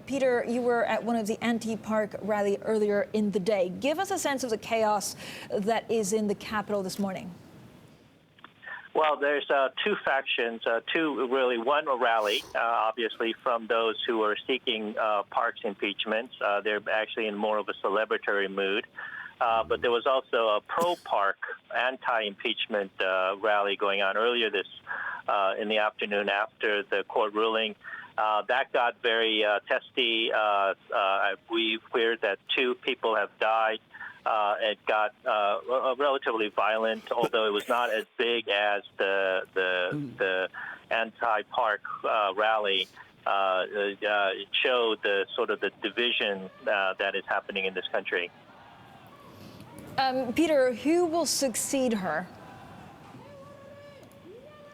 Peter, you were at one of the anti-park rally earlier in the day. Give us a sense of the chaos that is in the Capitol this morning. Well, there's two factions, one a rally, obviously, from those who are seeking Park's impeachment. They're actually in more of a celebratory mood. But there was also a pro-Park, anti-impeachment rally going on earlier in the afternoon after the court ruling. That got very testy. We heard that 2 people have died. It got relatively violent, although it was not as big as the anti-Park rally. It showed the sort of the division that is happening in this country. Peter, who will succeed her?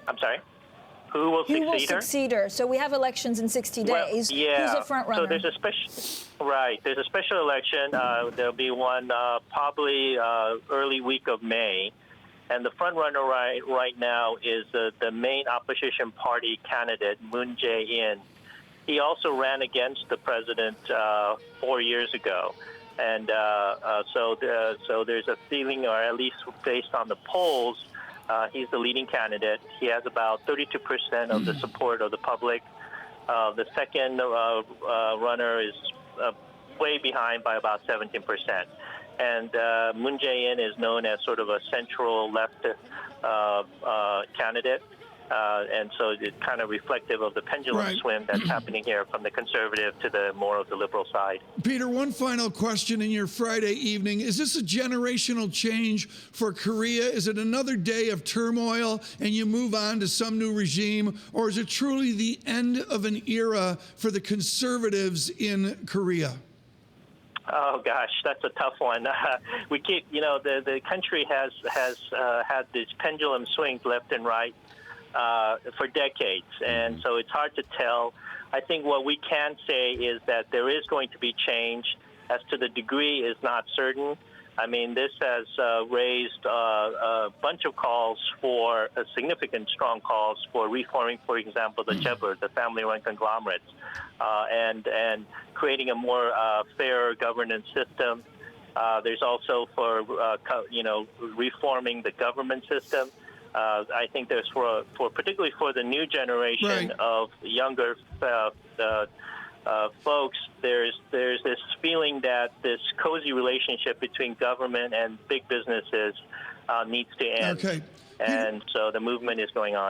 I'm sorry? Who will succeed her? So we have elections in 60 days. Well, yeah. Who's the front runner? So there's a special election. There'll be one probably early week of May. And the front runner right now is the main opposition party candidate, Moon Jae-in. He also ran against the president 4 years ago. And so there's a feeling, or at least based on the polls, he's the leading candidate. He has about 32% of the support of the public. The second runner is way behind by about 17%. And Moon Jae-in is known as sort of a central left candidate. And so it's kind of reflective of the pendulum swing that's happening here from the conservative to the more of the liberal side. Peter, one final question in your Friday evening. Is this a generational change for Korea? Is it another day of turmoil and you move on to some new regime? Or is it truly the end of an era for the conservatives in Korea? Oh gosh, that's a tough one. We keep, the country has had these pendulum swings left and right for decades, and so it's hard to tell. I think what we can say is that there is going to be change. As to the degree is not certain. I mean, this has raised a bunch of calls for significant, strong calls for reforming, for example, the chaebol, the family-run conglomerates, and creating a more fair governance system. There's also for reforming the government system. I think there's particularly for the new generation of younger folks, there's this feeling that this cozy relationship between government and big businesses needs to end. Okay. And so the movement is going on.